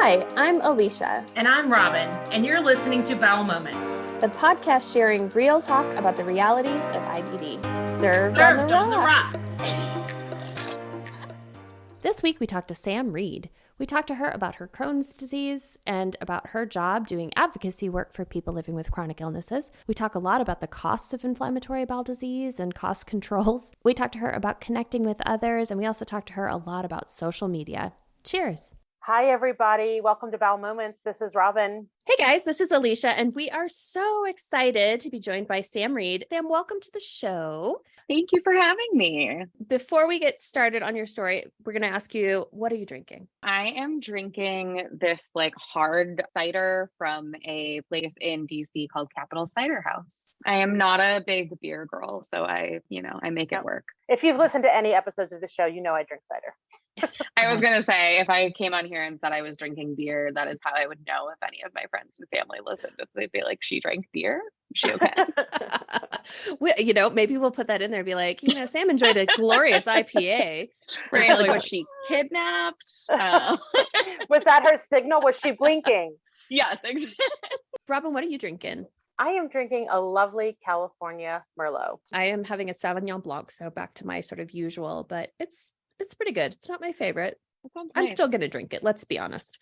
Hi, I'm Alicia. And I'm Robin, and you're listening to Bowel Moments, the podcast sharing real talk about the realities of IBD. Served on the rocks. This week we talked to Sam Reed. We talked to her about her Crohn's disease and about her job doing advocacy work for people living with chronic illnesses. We talk a lot about the costs of inflammatory bowel disease and cost controls. We talked to her about connecting with others, and we also talked to her a lot about social media. Cheers. Hi, everybody. Welcome to Bowel Moments. This is Robin. Hey guys, this is Alicia, and we are so excited to be joined by Sam Reed. Sam, welcome to the show. Thank you for having me. Before we get started on your story, we're going to ask you, what are you drinking? I am drinking this hard cider from a place in DC called Capital Cider House. I am not a big beer girl, so I make it work. If you've listened to any episodes of the show, you know I drink cider. I was going to say, if I came on here and said I was drinking beer, that is how I would know if any of my friends and family listened. If they'd be like, she drank beer? Is she okay? Maybe we'll put that in there and be like, Sam enjoyed a glorious IPA. Right? Like, was she kidnapped? Was that her signal? Was she blinking? Yes, exactly. Robin, what are you drinking? I am drinking a lovely California Merlot. I am having a Sauvignon Blanc, so back to my sort of usual, but it's pretty good. It's not my favorite. I'm still going to drink it. Let's be honest.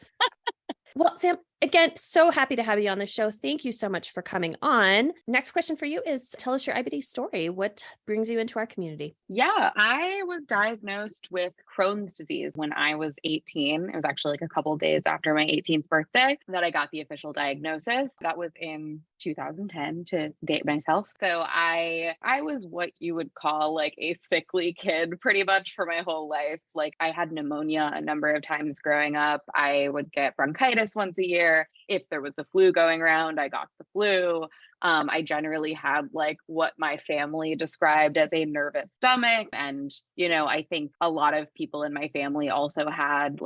Well, Sam, again, so happy to have you on the show. Thank you so much for coming on. Next question for you is, tell us your IBD story. What brings you into our community? Yeah, I was diagnosed with Crohn's disease when I was 18. It was actually a couple of days after my 18th birthday that I got the official diagnosis. That was in 2010, to date myself. So I was what you would call a sickly kid pretty much for my whole life. I had pneumonia a number of times growing up. I would get bronchitis once a year. If there was the flu going around, I got the flu. I generally had what my family described as a nervous stomach. And, I think a lot of people in my family also had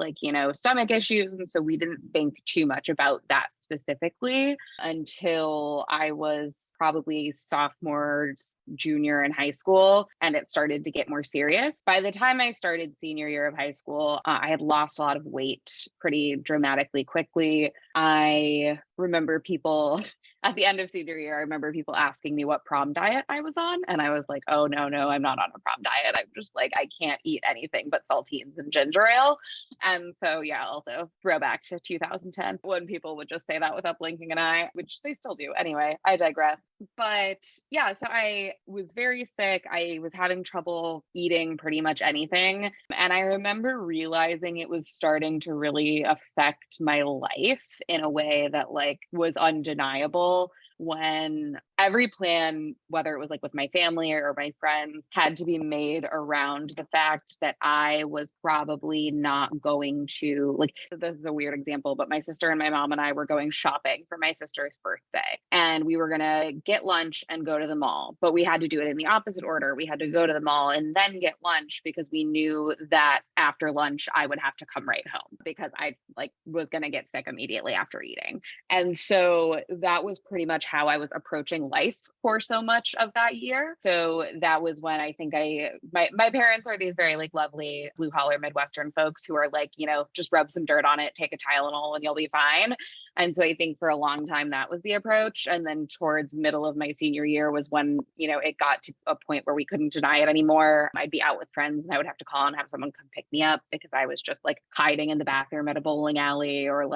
stomach issues. And so we didn't think too much about that specifically until I was probably sophomore, junior in high school, and it started to get more serious. By the time I started senior year of high school, I had lost a lot of weight pretty dramatically quickly. I remember people at the end of senior year, I remember people asking me what prom diet I was on. And I was like, oh, no, I'm not on a prom diet. I'm just I can't eat anything but saltines and ginger ale. And so, yeah, also throwback to 2010 when people would just say that without blinking an eye, which they still do. Anyway, I digress. But yeah, so I was very sick. I was having trouble eating pretty much anything. And I remember realizing it was starting to really affect my life in a way that was undeniable, when every plan, whether it was with my family or my friends, had to be made around the fact that I was probably not going to, this is a weird example, but my sister and my mom and I were going shopping for my sister's birthday, and we were going to get lunch and go to the mall, but we had to do it in the opposite order. We had to go to the mall and then get lunch because we knew that after lunch I would have to come right home because I was going to get sick immediately after eating. And so that was pretty much how I was approaching life for so much of that year. So that was when I think my parents are these very lovely blue collar Midwestern folks who are just rub some dirt on it, take a Tylenol and you'll be fine. And so I think for a long time that was the approach. And then towards middle of my senior year was when, it got to a point where we couldn't deny it anymore. I'd be out with friends and I would have to call and have someone come pick me up because I was just hiding in the bathroom at a bowling alley or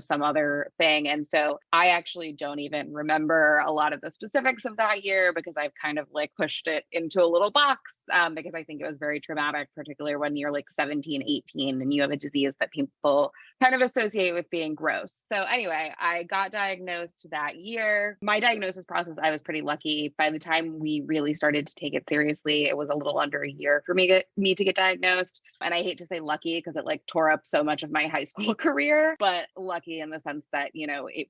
some other thing. And so I actually don't even remember a lot of the specifics of that year because I've kind of pushed it into a little box because I think it was very traumatic, particularly when you're 17, 18 and you have a disease that people kind of associate with being gross. So anyway, I got diagnosed that year. My diagnosis process, I was pretty lucky. By the time we really started to take it seriously, it was a little under a year for me to get diagnosed. And I hate to say lucky because it tore up so much of my high school career, but lucky in the sense that,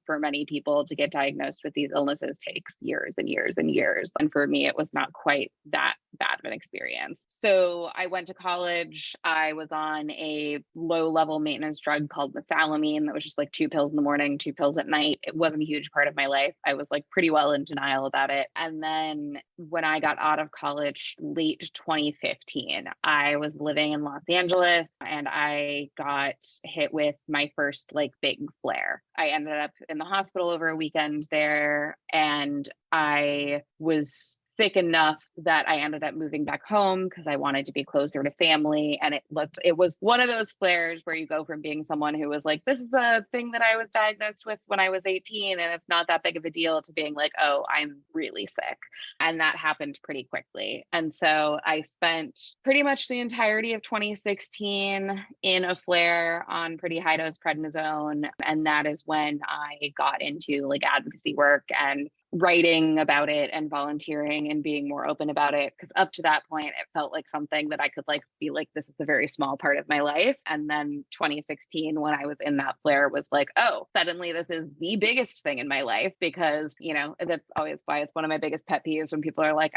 for many people to get diagnosed with these illnesses takes years and years and years. And for me, it was not quite that bad of an experience. So I went to college. I was on a low-level maintenance drug called mesalamine that was just like 2 pills in the morning, 2 pills at night. It wasn't a huge part of my life. I was like pretty well in denial about it. And then when I got out of college, late 2015, I was living in Los Angeles and I got hit with my first like big flare. I ended up in the hospital over a weekend there, and I was sick enough that I ended up moving back home because I wanted to be closer to family. And it was one of those flares where you go from being someone who was like, this is the thing that I was diagnosed with when I was 18 and it's not that big of a deal, to being like, oh, I'm really sick. And that happened pretty quickly. And so I spent pretty much the entirety of 2016 in a flare on pretty high dose prednisone. And that is when I got into like advocacy work and writing about it and volunteering and being more open about it. Because up to that point, it felt like something that I could like be like, this is a very small part of my life. And then 2016, when I was in that flare, was like, oh, suddenly this is the biggest thing in my life. Because, you know, that's always why it's one of my biggest pet peeves when people are like,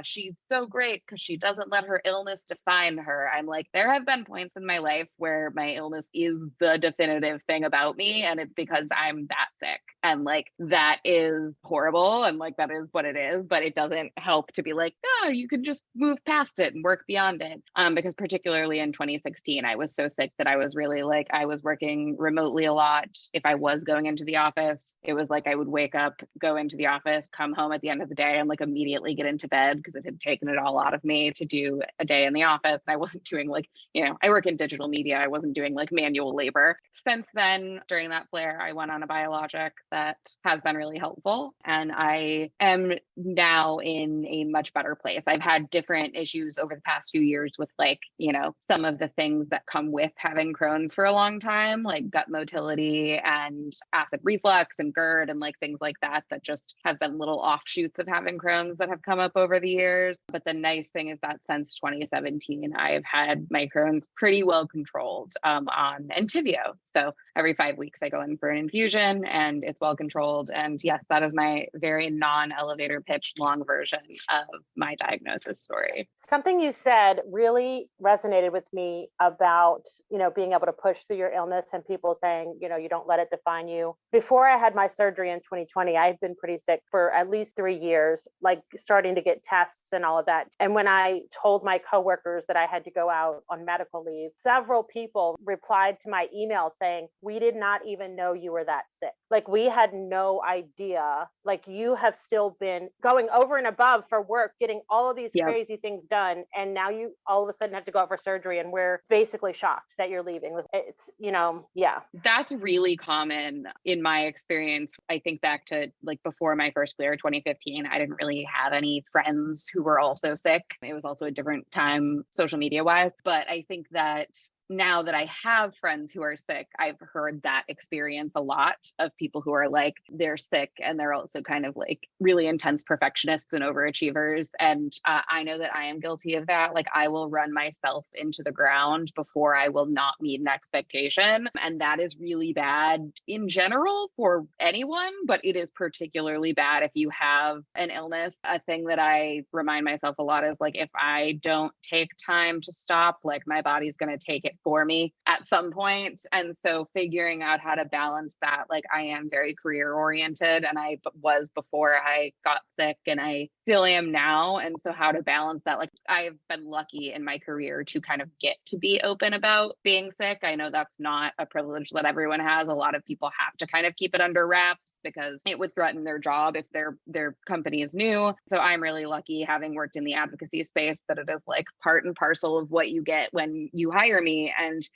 she's so great because she doesn't let her illness define her. I'm like, there have been points in my life where my illness is the definitive thing about me. And it's because I'm that sick. And like, that is horrible. And like, that is what it is, but it doesn't help to be like, no, you can just move past it and work beyond it. Because particularly in 2016, I was so sick that I was really like, I was working remotely a lot. If I was going into the office, it was like, I would wake up, go into the office, come home at the end of the day and like immediately get into bed because it had taken it all out of me to do a day in the office. And I wasn't doing like, you know, I work in digital media. I wasn't doing like manual labor. Since then, during that flare, I went on a biologic that has been really helpful. And I am now in a much better place. I've had different issues over the past few years with like, you know, some of the things that come with having Crohn's for a long time, like gut motility and acid reflux and GERD and like things like that, that just have been little offshoots of having Crohn's that have come up over the years. But the nice thing is that since 2017, I've had my Crohn's pretty well controlled on Entyvio. So every 5 weeks I go in for an infusion and it's well controlled. And yes, that is my very non-elevator pitch long version of my diagnosis story. Something you said really resonated with me about, you know, being able to push through your illness and people saying, you know, you don't let it define you. Before I had my surgery in 2020, I had been pretty sick for at least 3 years, like starting to get tests and all of that. And when I told my coworkers that I had to go out on medical leave, several people replied to my email saying, we did not even know you were that sick. Like we had no idea. Like you have still been going over and above for work, getting all of these crazy things done. And now you all of a sudden have to go out for surgery and we're basically shocked that you're leaving. It's, you know, yeah. That's really common in my experience. I think back to like before my first flare, 2015, I didn't really have any friends who were also sick. It was also a different time social media wise. But I think that now that I have friends who are sick, I've heard that experience a lot of people who are like, they're sick and they're also kind of like really intense perfectionists and overachievers. And I know that I am guilty of that. Like I will run myself into the ground before I will not meet an expectation. And that is really bad in general for anyone, but it is particularly bad if you have an illness. A thing that I remind myself a lot is like, if I don't take time to stop, like my body's going to take it for me at some point. And so figuring out how to balance that, like I am very career oriented and I was before I got sick and I still am now. And so how to balance that, like I've been lucky in my career to kind of get to be open about being sick. I know that's not a privilege that everyone has. A lot of people have to kind of keep it under wraps because it would threaten their job if their company is new. So I'm really lucky, having worked in the advocacy space, that it is like part and parcel of what you get when you hire me. And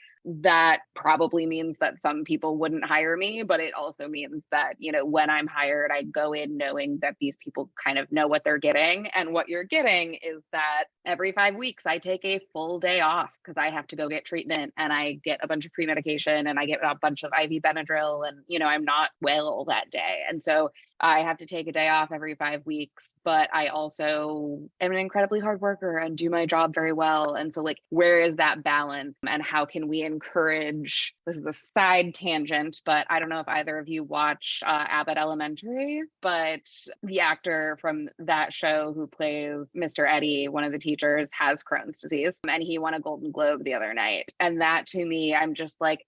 that probably means that some people wouldn't hire me, but it also means that, you know, when I'm hired, I go in knowing that these people kind of know what they're getting. And what you're getting is that every 5 weeks, I take a full day off because I have to go get treatment and I get a bunch of pre-medication and I get a bunch of IV Benadryl and, you know, I'm not well that day. And so I have to take a day off every 5 weeks, but I also am an incredibly hard worker and do my job very well. And so like, where is that balance and how can we encourage, this is a side tangent, but I don't know if either of you watch Abbott Elementary, but the actor from that show who plays Mr. Eddie, one of the teachers, has Crohn's disease, and he won a Golden Globe the other night. And that to me, I'm just like,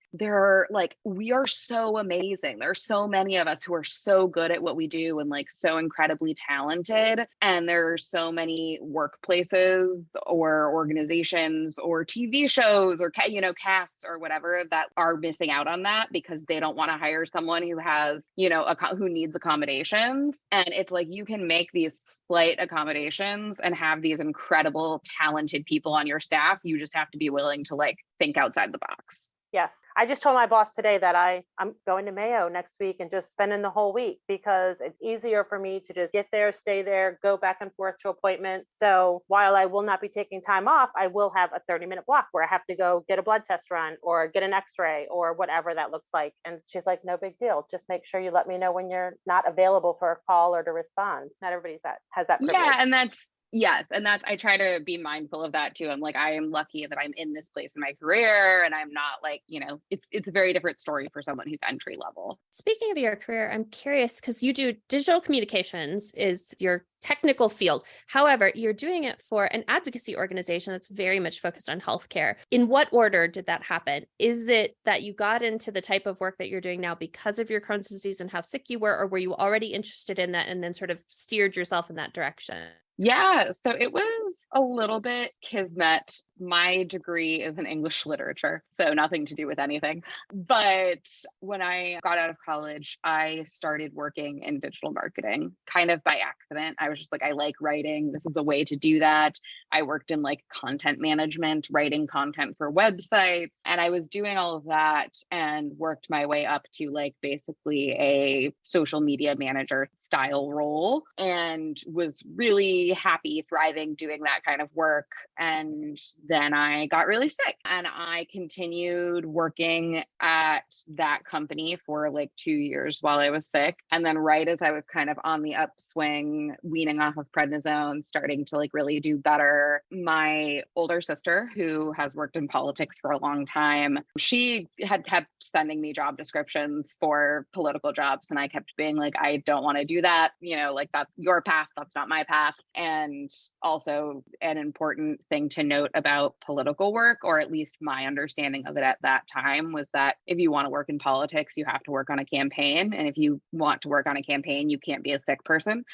we are so amazing. There are so many of us who are so good at what we do and like so incredibly talented. And there are so many workplaces or organizations or TV shows or, casts or whatever that are missing out on that because they don't want to hire someone who has, who needs accommodations. And it's like, you can make these slight accommodations and have these incredible, talented people on your staff. You just have to be willing to like think outside the box. Yes. I just told my boss today that I'm going to Mayo next week and just spending the whole week because it's easier for me to just get there, stay there, go back and forth to appointments. So while I will not be taking time off, I will have a 30-minute block where I have to go get a blood test run or get an x-ray or whatever that looks like. And she's like, no big deal. Just make sure you let me know when you're not available for a call or to respond. Not everybody's has that privilege. Yeah, and that's I try to be mindful of that too. I'm like, I am lucky that I'm in this place in my career and I'm not like, it's a very different story for someone who's entry level. Speaking of your career, I'm curious because you do digital communications is your technical field. However, you're doing it for an advocacy organization that's very much focused on healthcare. In what order did that happen? Is it that you got into the type of work that you're doing now because of your Crohn's disease and how sick you were, or were you already interested in that and then sort of steered yourself in that direction? Yeah, so it was a little bit kismet. My degree is in English literature, so nothing to do with anything. But when I got out of college, I started working in digital marketing kind of by accident. I was just like, I like writing. This is a way to do that. I worked in like content management, writing content for websites, and I was doing all of that and worked my way up to like basically a social media manager style role and was really happy, thriving, doing that kind of work. And then I got really sick and I continued working at that company for like 2 years while I was sick. And then right as I was kind of on the upswing, weaning off of prednisone, starting to like really do better, my older sister, who has worked in politics for a long time, she had kept sending me job descriptions for political jobs. And I kept being like, I don't want to do that. Like that's your path. That's not my path. And also an important thing to note about political work, or at least my understanding of it at that time, was that if you want to work in politics, you have to work on a campaign. And if you want to work on a campaign, you can't be a sick person,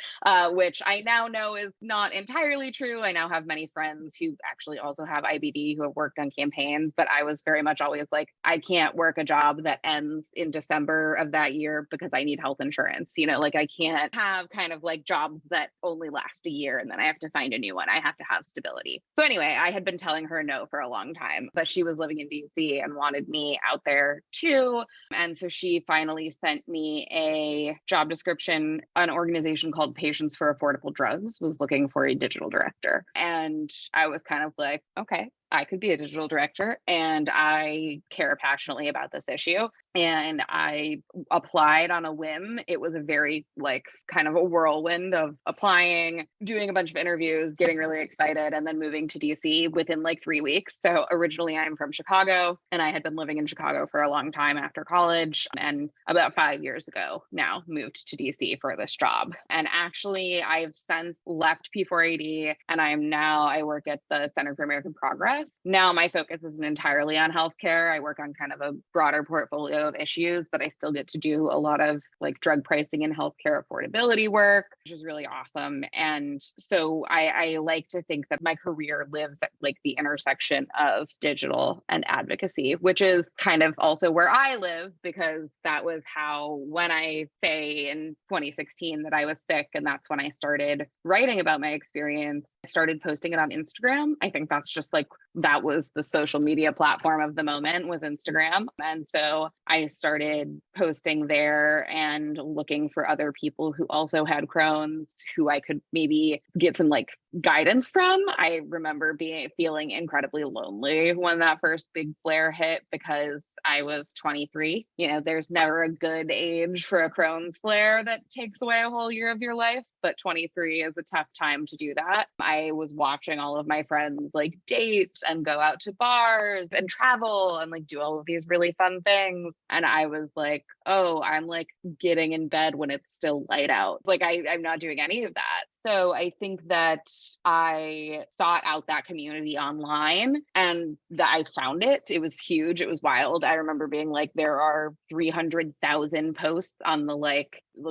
which I now know is not entirely true. I now have many friends who actually also have IBD who have worked on campaigns, but I was very much always like, I can't work a job that ends in December of that year because I need health insurance. Like I can't have kind of like jobs that only last a year and then I have to find a new one. I have to have stability. So anyway, I had been telling her no for a long time, but she was living in DC and wanted me out there too. And so she finally sent me a job description. An organization called Patients for Affordable Drugs was looking for a digital director. And I was kind of like, okay, I could be a digital director and I care passionately about this issue. And I applied on a whim. It was a very like kind of a whirlwind of applying, doing a bunch of interviews, getting really excited, and then moving to DC within like 3 weeks. So originally I'm from Chicago and I had been living in Chicago for a long time after college, and about 5 years ago now moved to DC for this job. And actually I've since left P4AD and I work at the Center for American Progress. Now my focus isn't entirely on healthcare. I work on kind of a broader portfolio of issues, but I still get to do a lot of like drug pricing and healthcare affordability work, which is really awesome. And so I like to think that my career lives at like the intersection of digital and advocacy, which is kind of also where I live, because that was how, when I say in 2016 that I was sick, and that's when I started writing about my experience, I started posting it on Instagram. I think that's just like, that was the social media platform of the moment, was Instagram. And so I started posting there and looking for other people who also had Crohn's, who I could maybe get some like guidance from. I remember feeling incredibly lonely when that first big flare hit because I was 23. You know, there's never a good age for a Crohn's flare that takes away a whole year of your life, but 23 is a tough time to do that. I was watching all of my friends like date and go out to bars and travel and like do all of these really fun things. And I was like, oh, I'm like getting in bed when it's still light out. Like I'm not doing any of that. So I think that I sought out that community online and that I found it. It was huge. It was wild. I remember being like, there are 300,000 posts on the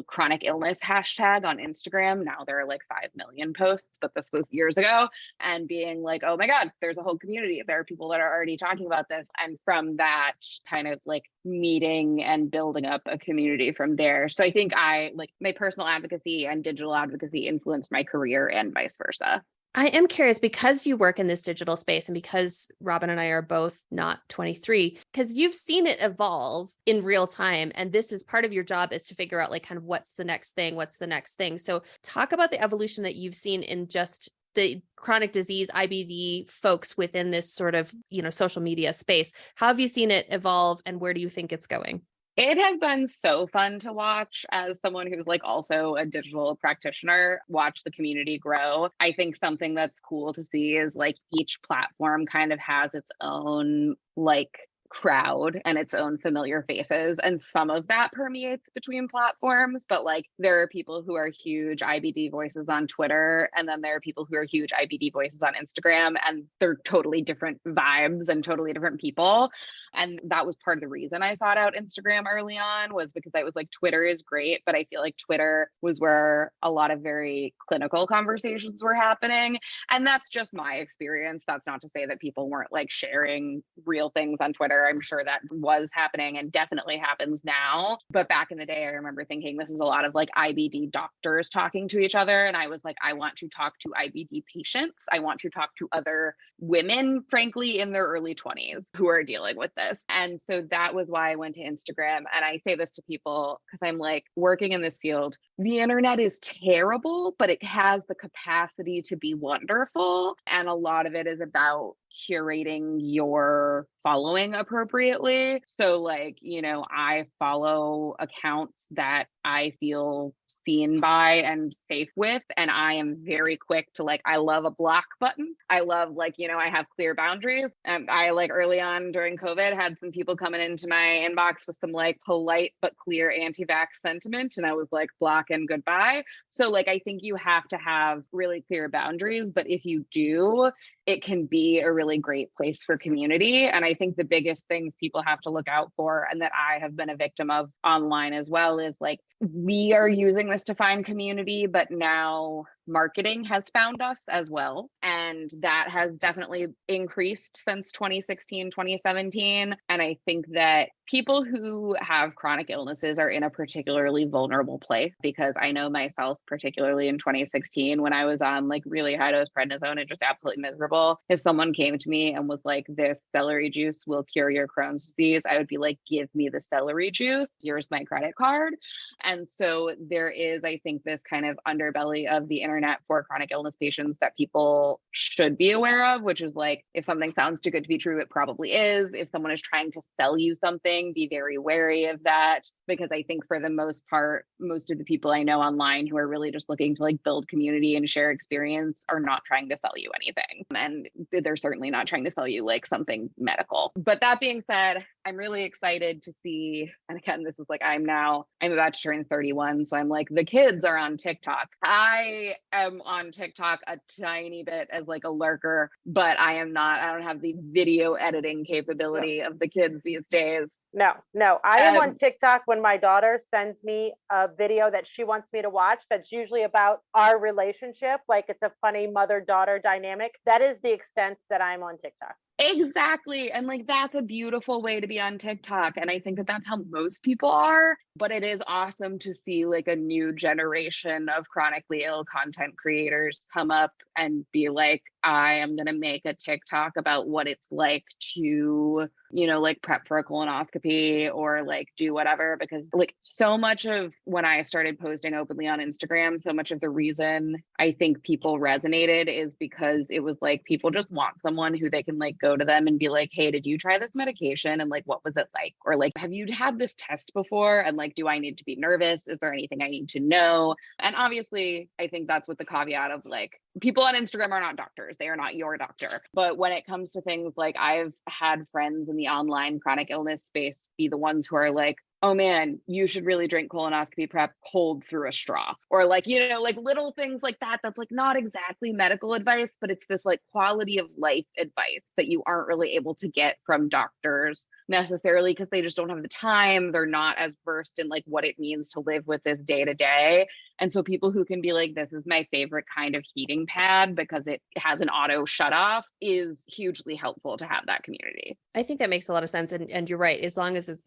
chronic illness hashtag on Instagram. Now there are like 5 million posts, but this was years ago. And being like, oh my God, there's a whole community. There are people that are already talking about this. And from that kind of like meeting and building up a community from there. So I think my personal advocacy and digital advocacy influenced my career and vice versa. I am curious, because you work in this digital space and because Robin and I are both not 23, because you've seen it evolve in real time. And this is part of your job, is to figure out like kind of what's the next thing. So talk about the evolution that you've seen in just the chronic disease IBD folks within this sort of, social media space. How have you seen it evolve and where do you think it's going? It has been so fun to watch as someone who's like also a digital practitioner, watch the community grow. I think something that's cool to see is like each platform kind of has its own like crowd and its own familiar faces. And some of that permeates between platforms, but like there are people who are huge IBD voices on Twitter, and then there are people who are huge IBD voices on Instagram, and they're totally different vibes and totally different people. And that was part of the reason I sought out Instagram early on, was because I was like, Twitter is great, but I feel like Twitter was where a lot of very clinical conversations were happening. And that's just my experience. That's not to say that people weren't like sharing real things on Twitter. I'm sure that was happening and definitely happens now. But back in the day, I remember thinking this is a lot of like IBD doctors talking to each other. And I was like, I want to talk to IBD patients. I want to talk to other women, frankly, in their early 20s who are dealing with this. And so that was why I went to Instagram. And I say this to people because I'm like, working in this field, the internet is terrible, but it has the capacity to be wonderful. And a lot of it is about curating your following appropriately. So like, I follow accounts that I feel seen by and safe with. And I am very quick to like, I love a block button. I love I have clear boundaries. I like early on during COVID had some people coming into my inbox with some like polite but clear anti-vax sentiment. And I was like, block and goodbye. So like, I think you have to have really clear boundaries, but if you do, it can be a really great place for community. And I think the biggest things people have to look out for, and that I have been a victim of online as well, is like, we are using this to find community, but now marketing has found us as well. And that has definitely increased since 2016, 2017. And I think that people who have chronic illnesses are in a particularly vulnerable place, because I know myself, particularly in 2016, when I was on like really high dose prednisone and just absolutely miserable, if someone came to me and was like, this celery juice will cure your Crohn's disease, I would be like, give me the celery juice. Here's my credit card. And so there is, I think, this kind of underbelly of the internet for chronic illness patients that people should be aware of, which is like, if something sounds too good to be true, it probably is. If someone is trying to sell you something, be very wary of that, because I think for the most part, most of the people I know online who are really just looking to like build community and share experience are not trying to sell you anything. And they're certainly not trying to sell you like something medical. But that being said, I'm really excited to see, and again, this is like, I'm about to turn 31. So I'm like, the kids are on TikTok. I am on TikTok a tiny bit as like a lurker, but I don't have the video editing capability of the kids these days. No. I am on TikTok when my daughter sends me a video that she wants me to watch that's usually about our relationship. Like it's a funny mother-daughter dynamic. That is the extent that I'm on TikTok. Exactly. And like, that's a beautiful way to be on TikTok. And I think that that's how most people are, but it is awesome to see like a new generation of chronically ill content creators come up and be like, I am going to make a TikTok about what it's like to, like prep for a colonoscopy or like do whatever, because like so much of when I started posting openly on Instagram, so much of the reason I think people resonated is because it was like people just want someone who they can like go to them and be like, hey, did you try this medication? And like, what was it like? Or like, have you had this test before? And like, do I need to be nervous? Is there anything I need to know? And obviously, I think that's with the caveat of like, people on Instagram are not doctors. They are not your doctor. But when it comes to things like I've had friends in the online chronic illness space be the ones who are like, oh man, you should really drink colonoscopy prep cold through a straw. Or like, like little things like that. That's like not exactly medical advice, but it's this like quality of life advice that you aren't really able to get from doctors necessarily because they just don't have the time. They're not as versed in like what it means to live with this day to day. And so people who can be like, this is my favorite kind of heating pad because it has an auto shut off is hugely helpful to have that community. I think that makes a lot of sense. And you're right. As long as it's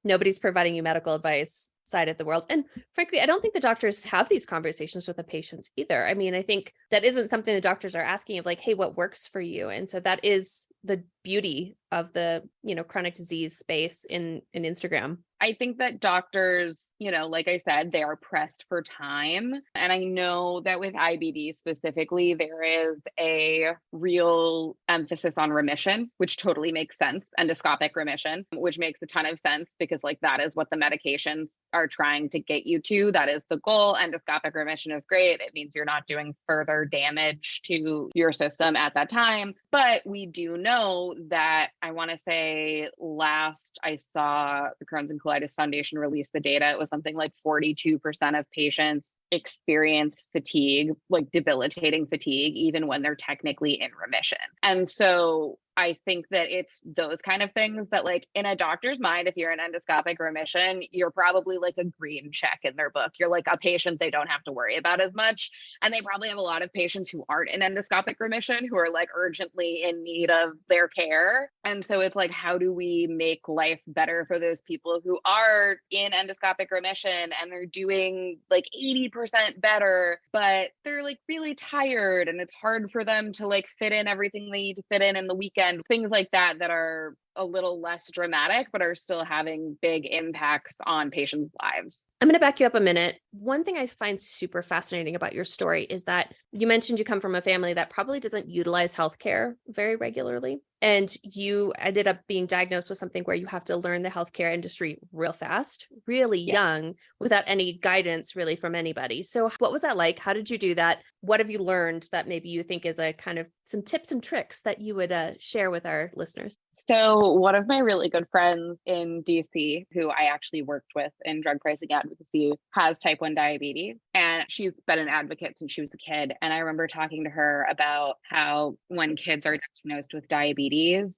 nobody's providing you medical advice side of the world. And frankly, I don't think the doctors have these conversations with the patients either. I mean, I think that isn't something the doctors are asking of like, hey, what works for you? And so that is the beauty of the, chronic disease space in Instagram. I think that doctors, like I said, they are pressed for time. And I know that with IBD specifically, there is a real emphasis on remission, which totally makes sense. Endoscopic remission, which makes a ton of sense because like that is what the medications are trying to get you to. That is the goal. Endoscopic remission is great. It means you're not doing further damage to your system at that time. But we do know that I want to say last I saw the Crohn's and Colitis Foundation release the data, it was something like 42% of patients experience fatigue, like debilitating fatigue, even when they're technically in remission. And so I think that it's those kind of things that like in a doctor's mind, if you're in endoscopic remission, you're probably like a green check in their book. You're like a patient they don't have to worry about as much. And they probably have a lot of patients who aren't in endoscopic remission who are like urgently in need of their care. And so it's like, how do we make life better for those people who are in endoscopic remission and they're doing like 80% better, but they're like really tired and it's hard for them to like fit in everything they need to fit in the weekend. Things like that are a little less dramatic, but are still having big impacts on patients' lives. I'm going to back you up a minute. One thing I find super fascinating about your story is that you mentioned you come from a family that probably doesn't utilize healthcare very regularly. And you ended up being diagnosed with something where you have to learn the healthcare industry real fast, really young, without any guidance really from anybody. So what was that like? How did you do that? What have you learned that maybe you think is a kind of some tips and tricks that you would share with our listeners? So one of my really good friends in DC, who I actually worked with in drug pricing advocacy, has type 1 diabetes. And she's been an advocate since she was a kid. And I remember talking to her about how when kids are diagnosed with diabetes,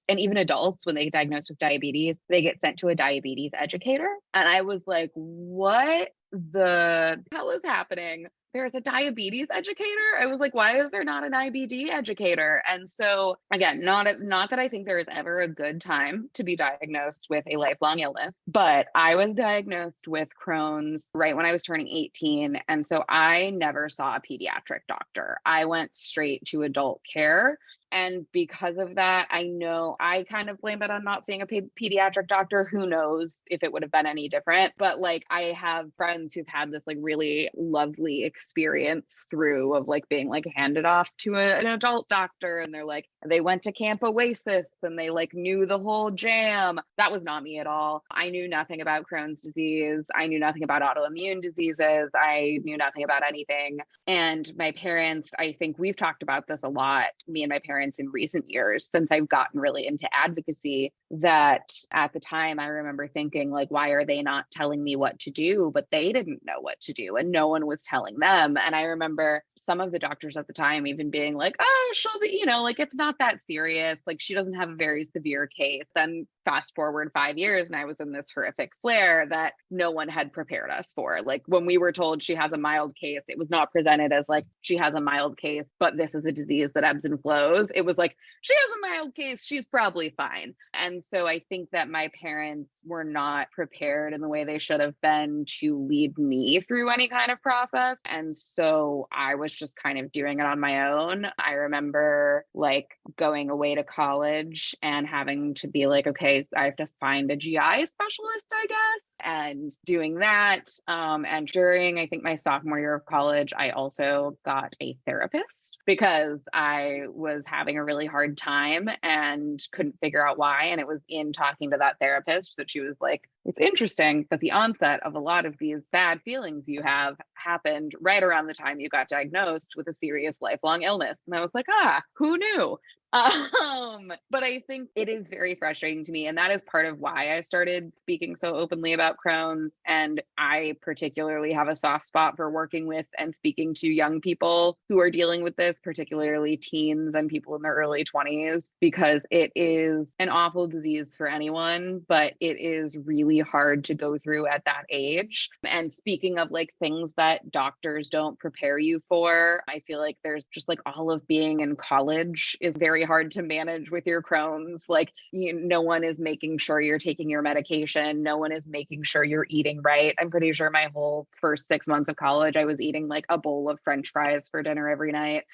and even adults, when they get diagnosed with diabetes, they get sent to a diabetes educator. And I was like, what the hell is happening? There's a diabetes educator. I was like, why is there not an IBD educator? And so again, not that I think there is ever a good time to be diagnosed with a lifelong illness, but I was diagnosed with Crohn's right when I was turning 18. And so I never saw a pediatric doctor. I went straight to adult care. And because of that, I know I kind of blame it on not seeing a pediatric doctor. Who knows if it would have been any different. But like I have friends who've had this like really lovely experience through of like being like handed off to an adult doctor. And they're like, they went to Camp Oasis and they like knew the whole jam. That was not me at all. I knew nothing about Crohn's disease. I knew nothing about autoimmune diseases. I knew nothing about anything. And my parents, I think we've talked about this a lot, me and my parents in recent years, since I've gotten really into advocacy, that at the time I remember thinking like, why are they not telling me what to do? But they didn't know what to do and no one was telling them. And I remember some of the doctors at the time even being like, oh, she'll be, like it's not that serious. Like she doesn't have a very severe case. Then fast forward 5 years and I was in this horrific flare that no one had prepared us for. Like when we were told she has a mild case, it was not presented as like she has a mild case, but this is a disease that ebbs and flows. It was like, she has a mild case, she's probably fine. And And so I think that my parents were not prepared in the way they should have been to lead me through any kind of process. And so I was just kind of doing it on my own. I remember like going away to college and having to be like, okay, I have to find a GI specialist, I guess, and doing that. And during, I think, my sophomore year of college, I also got a therapist because I was having a really hard time and couldn't figure out why. And it was in talking to that therapist that she was like, it's interesting that the onset of a lot of these sad feelings you have happened right around the time you got diagnosed with a serious lifelong illness. And I was like, who knew? But I think it is very frustrating to me. And that is part of why I started speaking so openly about Crohn's. And I particularly have a soft spot for working with and speaking to young people who are dealing with this, particularly teens and people in their early 20s, because it is an awful disease for anyone, but it is really hard to go through at that age. And speaking of like things that doctors don't prepare you for, I feel like there's just like all of being in college is very hard to manage with your Crohn's. Like, no one is making sure you're taking your medication. No one is making sure you're eating right. I'm pretty sure my whole first 6 months of college, I was eating like a bowl of French fries for dinner every night,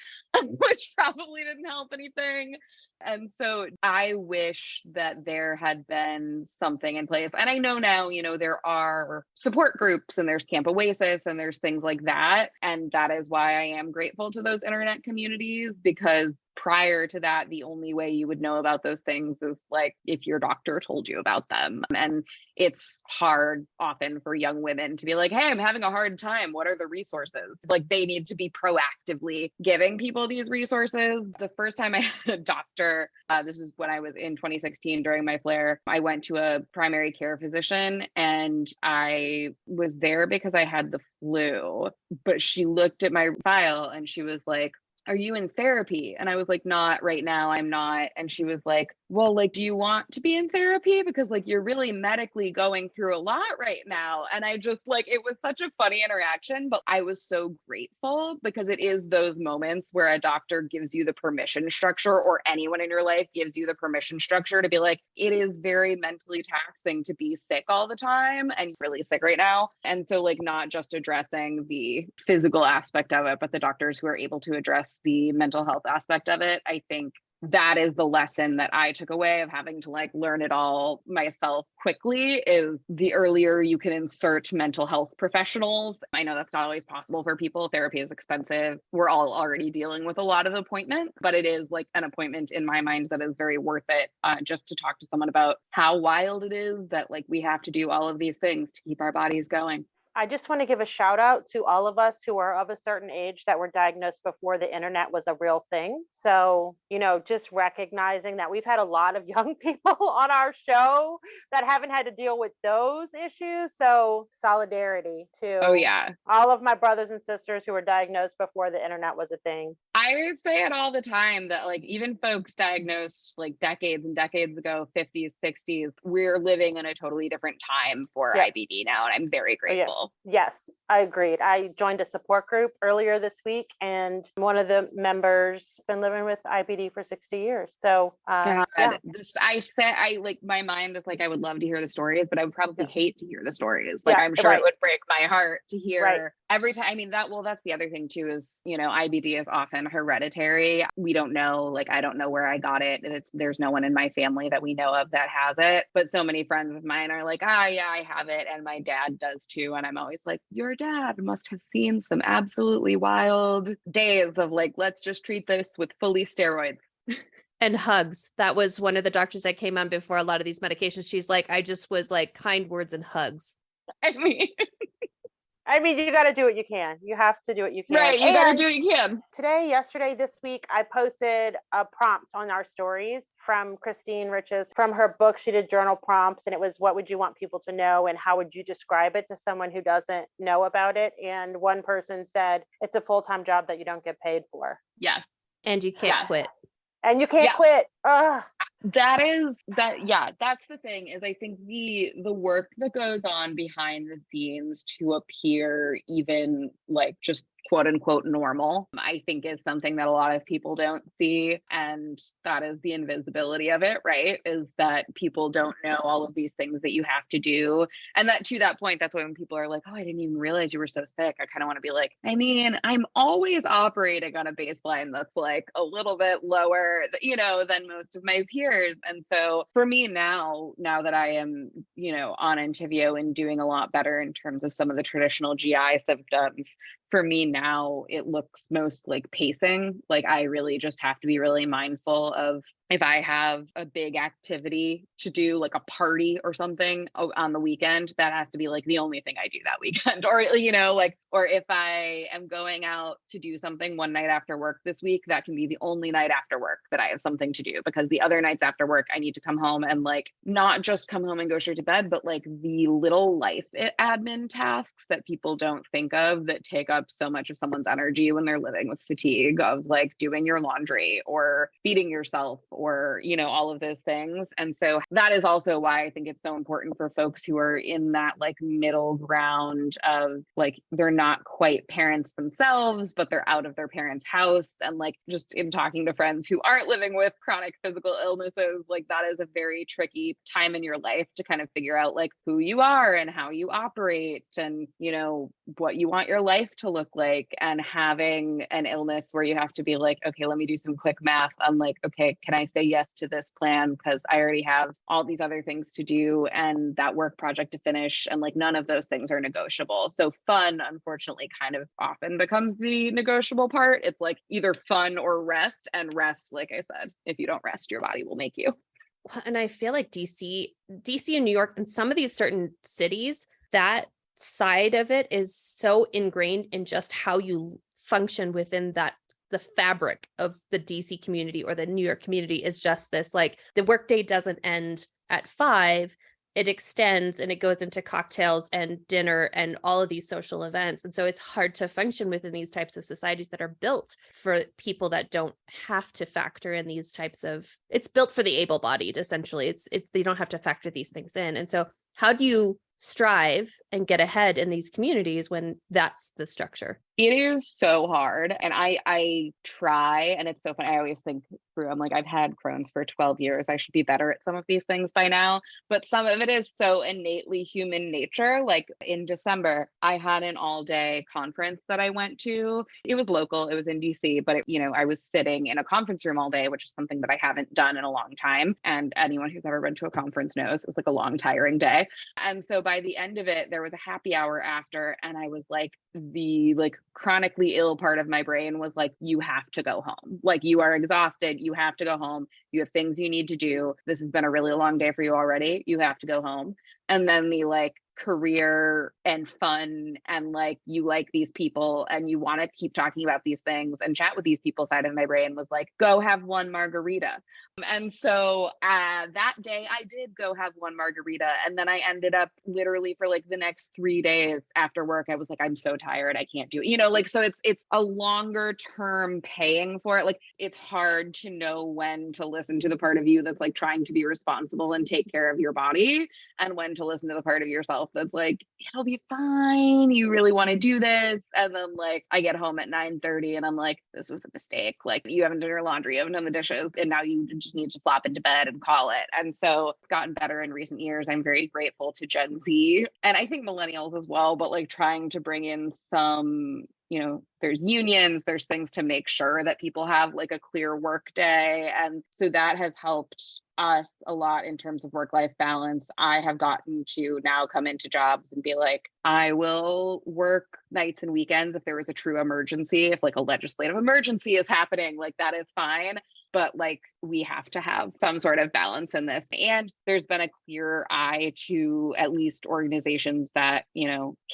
which probably didn't help anything. And so I wish that there had been something in place. And I know now, there are support groups and there's Camp Oasis and there's things like that. And that is why I am grateful to those internet communities, because prior to that, the only way you would know about those things is like if your doctor told you about them. And it's hard often for young women to be like, hey, I'm having a hard time. What are the resources? Like they need to be proactively giving people these resources. The first time I had a doctor, this is when I was in 2016 during my flare, I went to a primary care physician and I was there because I had the flu, but she looked at my file and she was like, are you in therapy? And I was like, not right now, I'm not. And she was like, well, like, do you want to be in therapy? Because like, you're really medically going through a lot right now. And I just like, it was such a funny interaction, but I was so grateful because it is those moments where a doctor gives you the permission structure, or anyone in your life gives you the permission structure to be like, it is very mentally taxing to be sick all the time and you're really sick right now. And so like, not just addressing the physical aspect of it, but the doctors who are able to address the mental health aspect of it, I think that is the lesson that I took away of having to like learn it all myself quickly, is the earlier you can insert mental health professionals. I know that's not always possible for people. Therapy is expensive. We're all already dealing with a lot of appointments, but it is like an appointment in my mind that is very worth it, just to talk to someone about how wild it is that like we have to do all of these things to keep our bodies going. I just want to give a shout out to all of us who are of a certain age that were diagnosed before the internet was a real thing. So, just recognizing that we've had a lot of young people on our show that haven't had to deal with those issues. So solidarity to all of my brothers and sisters who were diagnosed before the internet was a thing. I say it all the time that like even folks diagnosed like decades and decades ago, 50s, 60s, we're living in a totally different time for IBD now. And I'm very grateful. Yes, I agreed. I joined a support group earlier this week, and one of the members been living with IBD for 60 years. So, I like, my mind is like, I would love to hear the stories, but I would probably hate to hear the stories. Like, I'm sure it would break my heart to hear every time. I mean, that's the other thing too, is, IBD is often hereditary. We don't know, like, I don't know where I got it. There's no one in my family that we know of that has it, but so many friends of mine are like, yeah, I have it. And my dad does too. And I'm always like, your dad must have seen some absolutely wild days of like, let's just treat this with fully steroids. And hugs. That was one of the doctors that came on before a lot of these medications. She's like, I just was like, kind words and hugs. I mean, you got to do what you can. You have to do what you can. Right. You got to do what you can. Today, yesterday, this week, I posted a prompt on our stories from Christine Riches. From her book, she did journal prompts, and it was, what would you want people to know? And how would you describe it to someone who doesn't know about it? And one person said, it's a full-time job that you don't get paid for. Yes. And you can't quit. And you can't quit. Ugh. That's the thing, is I think the work that goes on behind the scenes to appear even like just quote unquote normal, I think is something that a lot of people don't see. And that is the invisibility of it, right? Is that people don't know all of these things that you have to do. And that, to that point, that's why when people are like, oh, I didn't even realize you were so sick, I kind of want to be like, I mean, I'm always operating on a baseline that's like a little bit lower, than most of my peers. And so for me now that I am, on Entyvio and doing a lot better in terms of some of the traditional GI symptoms, for me now, it looks most like pacing. Like I really just have to be really mindful of if I have a big activity to do, like a party or something on the weekend, that has to be like the only thing I do that weekend. Or, or if I am going out to do something one night after work this week, that can be the only night after work that I have something to do, because the other nights after work, I need to come home and like not just come home and go straight to bed, but like the little life admin tasks that people don't think of that take up so much of someone's energy when they're living with fatigue, of like doing your laundry or feeding yourself or, all of those things. And so that is also why I think it's so important for folks who are in that like middle ground of like, they're not quite parents themselves, but they're out of their parents' house. And like, just in talking to friends who aren't living with chronic physical illnesses, like that is a very tricky time in your life to kind of figure out like who you are and how you operate and, what you want your life to look like. And having an illness where you have to be like, okay, let me do some quick math. I'm like, okay, can I say yes to this plan? Because I already have all these other things to do and that work project to finish. And like, none of those things are negotiable. So fun, unfortunately, kind of often becomes the negotiable part. It's like either fun or rest, and rest, like I said, if you don't rest, your body will make you. And I feel like DC and New York and some of these certain cities, that side of it is so ingrained in just how you function within that. The fabric of the DC community or the New York community is just this, like the workday doesn't end at 5, it extends and it goes into cocktails and dinner and all of these social events. And so it's hard to function within these types of societies that are built for people that don't have to factor in these types of, it's built for the able-bodied, essentially. It's they don't have to factor these things in. And so how do you strive and get ahead in these communities when that's the structure? It is so hard. And I try, and it's so funny. I always think through, I'm like, I've had Crohn's for 12 years. I should be better at some of these things by now. But some of it is so innately human nature. Like in December, I had an all-day conference that I went to. It was local. It was in DC, but I was sitting in a conference room all day, which is something that I haven't done in a long time. And anyone who's ever been to a conference knows it's like a long, tiring day. And so by the end of it, there was a happy hour after, and I was like, the like chronically ill part of my brain was like, you have to go home. Like you are exhausted. You have to go home. You have things you need to do. This has been a really long day for you already. You have to go home. And then the like career and fun and like you like these people and you want to keep talking about these things and chat with these people side of my brain was like, go have one margarita. And so that day I did go have one margarita, and then I ended up literally for like the next 3 days after work, I was like, I'm so tired, I can't do it. So it's a longer term paying for it. Like it's hard to know when to listen to the part of you that's like trying to be responsible and take care of your body, and when to listen to the part of yourself that's like, it'll be fine, you really want to do this. And then like I get home at 9:30 and I'm like, this was a mistake. Like you haven't done your laundry, you haven't done the dishes, and now you just need to flop into bed and call it. And so it's gotten better in recent years. I'm very grateful to Gen Z, and I think millennials as well, but like trying to bring in some, there's unions, there's things to make sure that people have like a clear work day. And so that has helped us a lot in terms of work-life balance. I have gotten to now come into jobs and be like, I will work nights and weekends if there was a true emergency, if like a legislative emergency is happening, like that is fine. But like we have to have some sort of balance in this. And there's been a clear eye to at least organizations that,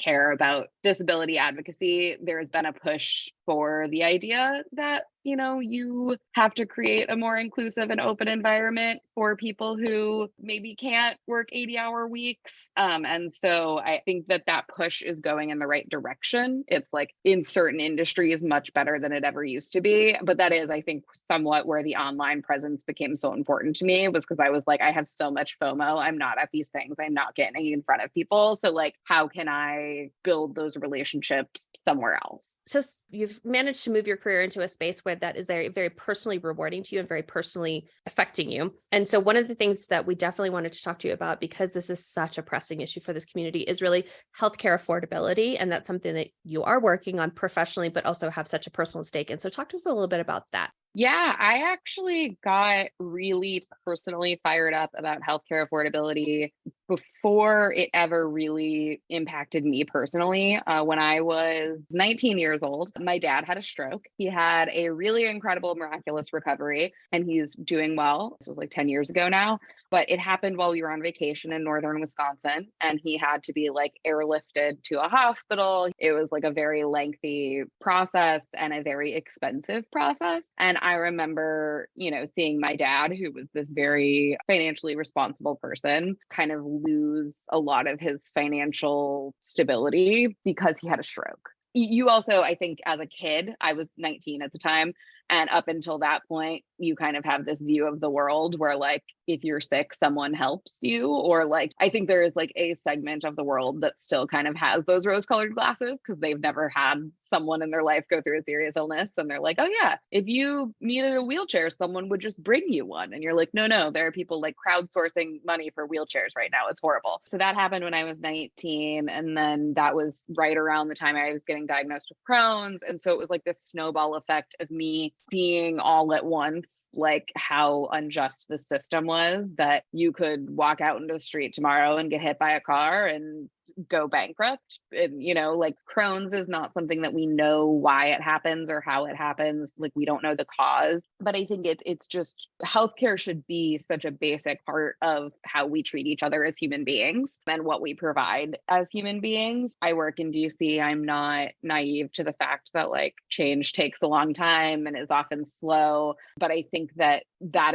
care about disability advocacy. There's been a push for the idea that you have to create a more inclusive and open environment for people who maybe can't work 80-hour weeks. And so I think that push is going in the right direction. It's like in certain industries much better than it ever used to be. But that is, I think, somewhat where the online presence became so important to me, was because I was like, I have so much FOMO. I'm not at these things. I'm not getting in front of people. So like, how can I build those relationships somewhere else? So you've managed to move your career into a space where that is very, very personally rewarding to you and very personally affecting you. And so one of the things that we definitely wanted to talk to you about, because this is such a pressing issue for this community, is really healthcare affordability. And that's something that you are working on professionally, but also have such a personal stake in. So talk to us a little bit about that. Yeah, I actually got really personally fired up about healthcare affordability before it ever really impacted me personally. When I was 19 years old, my dad had a stroke. He had a really incredible, miraculous recovery, and he's doing well. This was like 10 years ago now. But it happened while we were on vacation in northern Wisconsin, and he had to be like airlifted to a hospital. It was like a very lengthy process and a very expensive process. And I remember, seeing my dad, who was this very financially responsible person, kind of lose a lot of his financial stability because he had a stroke. You also, I think, as a kid, I was 19 at the time, and up until that point, you kind of have this view of the world where like, if you're sick, someone helps you. Or like, I think there is like a segment of the world that still kind of has those rose-colored glasses because they've never had someone in their life go through a serious illness. And they're like, oh yeah, if you needed a wheelchair, someone would just bring you one. And you're like, no, there are people like crowdsourcing money for wheelchairs right now. It's horrible. So that happened when I was 19. And then that was right around the time I was getting diagnosed with Crohn's. And so it was like this snowball effect of me seeing all at once, like how unjust the system was, that you could walk out into the street tomorrow and get hit by a car and go bankrupt. And, like Crohn's is not something that we know why it happens or how it happens. Like we don't know the cause, but I think it's just healthcare should be such a basic part of how we treat each other as human beings and what we provide as human beings. I work in DC. I'm not naive to the fact that like change takes a long time and is often slow, but I think that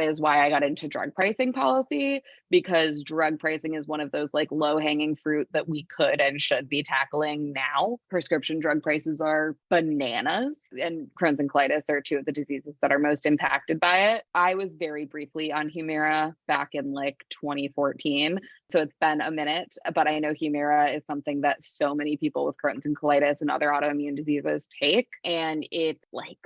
is why I got into drug pricing policy, because drug pricing is one of those like low-hanging fruit that we could and should be tackling now. Prescription drug prices are bananas, and Crohn's and colitis are two of the diseases that are most impacted by it. I was very briefly on Humira back in like 2014. So it's been a minute, but I know Humira is something that so many people with Crohn's and colitis and other autoimmune diseases take. And it's like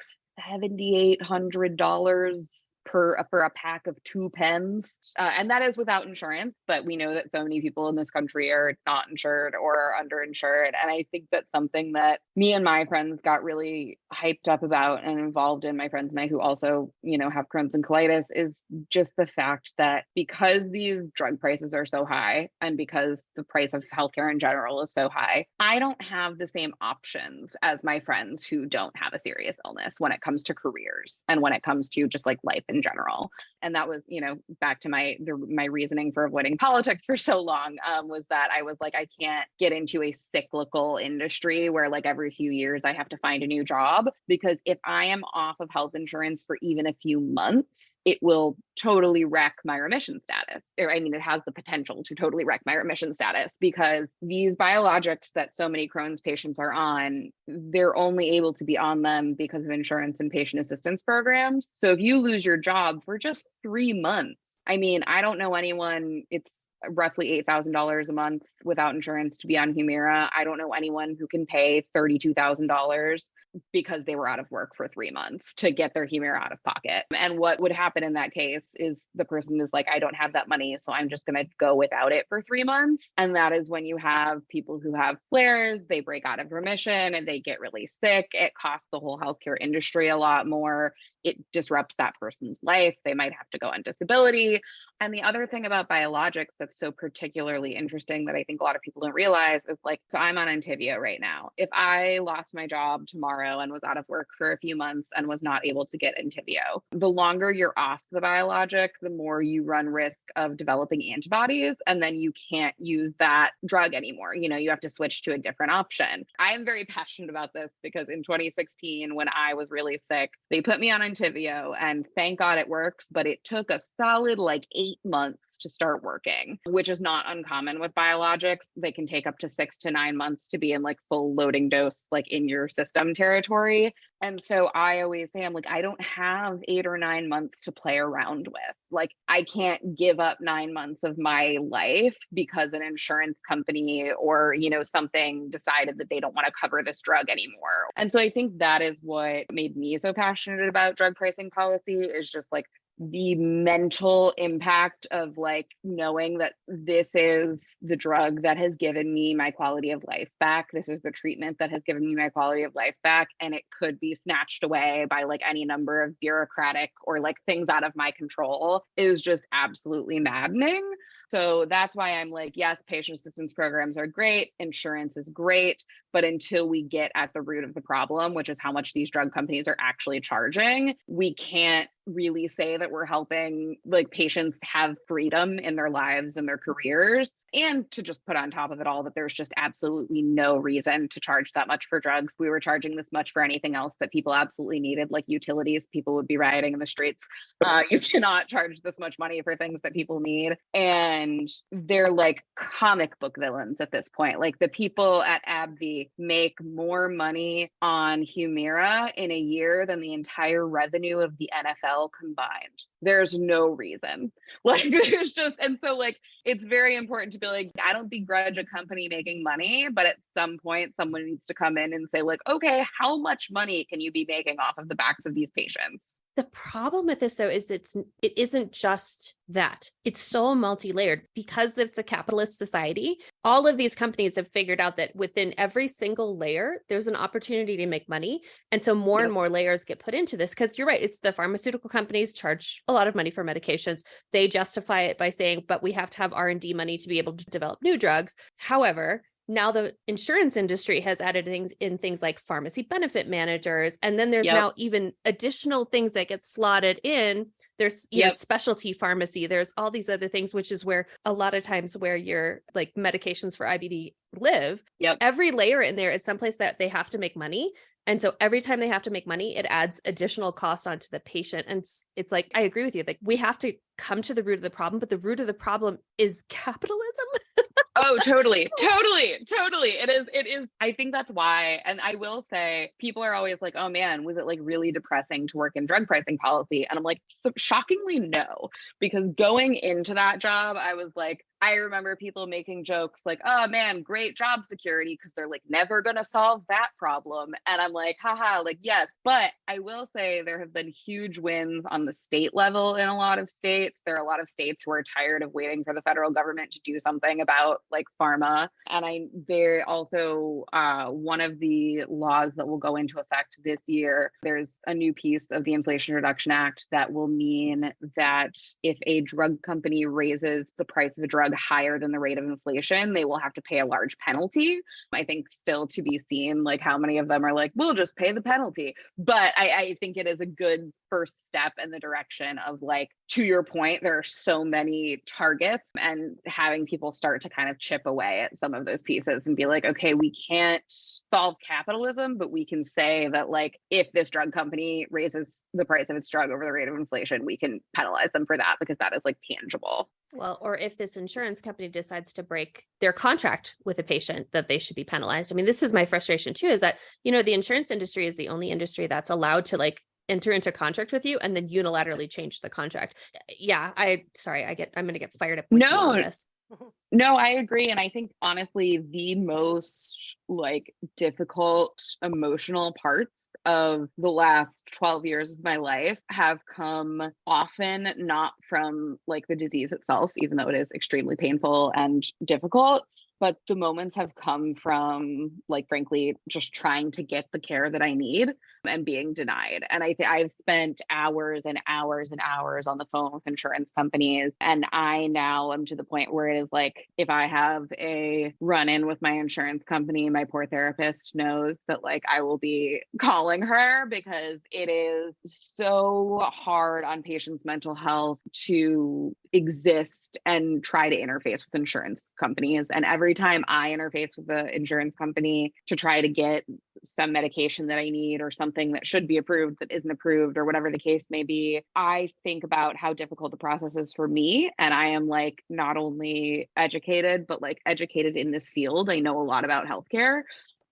$7,800 for a pack of 2 pens. And that is without insurance, but we know that so many people in this country are not insured or are underinsured. And I think that's something that me and my friends got really hyped up about and involved in, my friends and I, who also, have Crohn's and colitis, is just the fact that because these drug prices are so high and because the price of healthcare in general is so high, I don't have the same options as my friends who don't have a serious illness when it comes to careers and when it comes to just like life in general. And that was, back to my reasoning for avoiding politics for so long, was that I was like, I can't get into a cyclical industry where like every few years I have to find a new job, because if I am off of health insurance for even a few months, it will totally wreck my remission status. It has the potential to totally wreck my remission status, because these biologics that so many Crohn's patients are on, they're only able to be on them because of insurance and patient assistance programs. So if you lose your job for just 3 months, I don't know anyone, it's roughly $8,000 a month without insurance to be on Humira. I don't know anyone who can pay $32,000 because they were out of work for 3 months to get their Humira out of pocket. And what would happen in that case is the person is like, I don't have that money, so I'm just going to go without it for 3 months. And that is when you have people who have flares, they break out of remission and they get really sick. It costs the whole healthcare industry a lot more. It disrupts that person's life. They might have to go on disability. And the other thing about biologics that's so particularly interesting that I think a lot of people don't realize is like, so I'm on Entyvio right now. If I lost my job tomorrow and was out of work for a few months and was not able to get Entyvio, the longer you're off the biologic, the more you run risk of developing antibodies. And then you can't use that drug anymore. You have to switch to a different option. I am very passionate about this because in 2016, when I was really sick, they put me on Entyvio and thank God it works, but it took a solid like 8 months to start working, which is not uncommon with biologics. They can take up to 6 to 9 months to be in like full loading dose, like in your system territory. And so I always say, I'm like, I don't have 8 or 9 months to play around with. Like, I can't give up 9 months of my life because an insurance company or, something decided that they don't want to cover this drug anymore. And so I think that is what made me so passionate about drug pricing policy, is just like the mental impact of like knowing that this is the drug that has given me my quality of life back. This is the treatment that has given me my quality of life back. And it could be snatched away by like any number of bureaucratic or like things out of my control is just absolutely maddening. So that's why I'm like, yes, patient assistance programs are great. Insurance is great. But until we get at the root of the problem, which is how much these drug companies are actually charging, we can't really say that we're helping like patients have freedom in their lives and their careers. And to just put on top of it all that there's just absolutely no reason to charge that much for drugs. If we were charging this much for anything else that people absolutely needed, like utilities, people would be rioting in the streets. You cannot charge this much money for things that people need. And they're like comic book villains at this point. Like the people at AbbVie make more money on Humira in a year than the entire revenue of the NFL combined. There's no reason. Like there's just, and so like, it's very important to be like, I don't begrudge a company making money, but at some point someone needs to come in and say like, okay, how much money can you be making off of the backs of these patients? The problem with this, though, is it isn't just that. It's so multi-layered because it's a capitalist society. All of these companies have figured out that within every single layer, there's an opportunity to make money. And so more and more layers get put into this because you're right. It's the pharmaceutical companies charge a lot of money for medications. They justify it by saying, but we have to have R&D money to be able to develop new drugs. However, now the insurance industry has added things like pharmacy benefit managers. And then there's now even additional things that get slotted in. There's specialty pharmacy. There's all these other things, which is where a lot of times where your like medications for IBD live. Every layer in there is someplace that they have to make money. And so every time they have to make money, it adds additional costs onto the patient. And it's like, I agree with you. Like we have to come to the root of the problem, but the root of the problem is capitalism. Oh, totally. It is. I think that's why. And I will say people are always like, oh man, was it like really depressing to work in drug pricing policy? And I'm like, shockingly no, because going into that job, I was like, I remember people making jokes like, oh man, great job security because they're like never going to solve that problem. And I'm like, haha, like, yes. But I will say there have been huge wins on the state level in a lot of states. There are a lot of states who are tired of waiting for the federal government to do something about like pharma. And they're also one of the laws that will go into effect this year. There's a new piece of the Inflation Reduction Act that will mean that if a drug company raises the price of a drug higher than the rate of inflation, they will have to pay a large penalty. I think still to be seen, like how many of them are like, we'll just pay the penalty. But I think it is a good first step in the direction of like, to your point, there are so many targets and having people start to kind of chip away at some of those pieces and be like, okay, we can't solve capitalism, but we can say that like, if this drug company raises the price of its drug over the rate of inflation, we can penalize them for that because that is like tangible. Well, or if this insurance company decides to break their contract with a patient, that they should be penalized. I mean, this is my frustration too, is that, the insurance industry is the only industry that's allowed to like enter into contract with you and then unilaterally change the contract. Yeah, I'm going to get fired up. No, I agree. And I think honestly, the most like difficult emotional parts of the last 12 years of my life have come often not from like the disease itself, even though it is extremely painful and difficult, but the moments have come from, like, frankly, just trying to get the care that I need and being denied. And I've spent hours and hours and hours on the phone with insurance companies. And I now am to the point where it is like, if I have a run-in with my insurance company, my poor therapist knows that, like, I will be calling her, because it is so hard on patients' mental health to exist and try to interface with insurance companies. And every time I interface with the insurance company to try to get some medication that I need, or something that should be approved that isn't approved, or whatever the case may be, I think about how difficult the process is for me. And I am, like, not only educated, but, like, educated in this field. I know a lot about healthcare.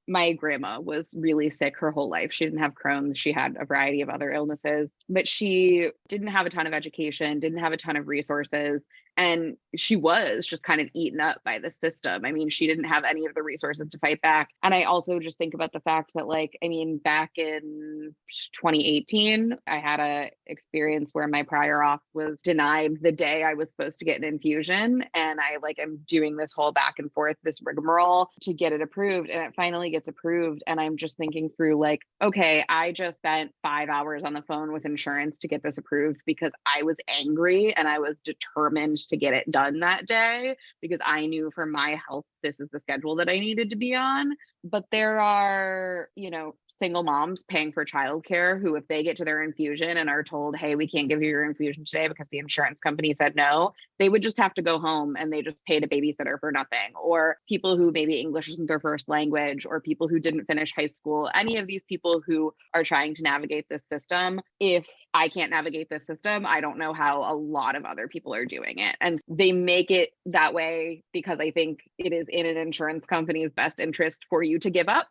My grandma was really sick her whole life. She didn't have Crohn's. She had a variety of other illnesses, but she didn't have a ton of education, didn't have a ton of resources. And she was just kind of eaten up by the system. I mean, she didn't have any of the resources to fight back. And I also just think about the fact that, like, I mean, back in 2018, I had a experience where my prior auth was denied the day I was supposed to get an infusion. And I, like, am doing this whole back and forth, this rigmarole to get it approved. And it finally gets approved. And I'm just thinking through, like, okay, I just spent 5 hours on the phone with insurance to get this approved because I was angry and I was determined to get it done that day, because I knew for my health, this is the schedule that I needed to be on. But there are, you know, single moms paying for childcare who, if they get to their infusion and are told, hey, we can't give you your infusion today because the insurance company said no, they would just have to go home and they just paid a babysitter for nothing. Or people who maybe English isn't their first language, or people who didn't finish high school, any of these people who are trying to navigate this system. If I can't navigate this system, I don't know how a lot of other people are doing it. And they make it that way because I think it is in an insurance company's best interest for you to give up.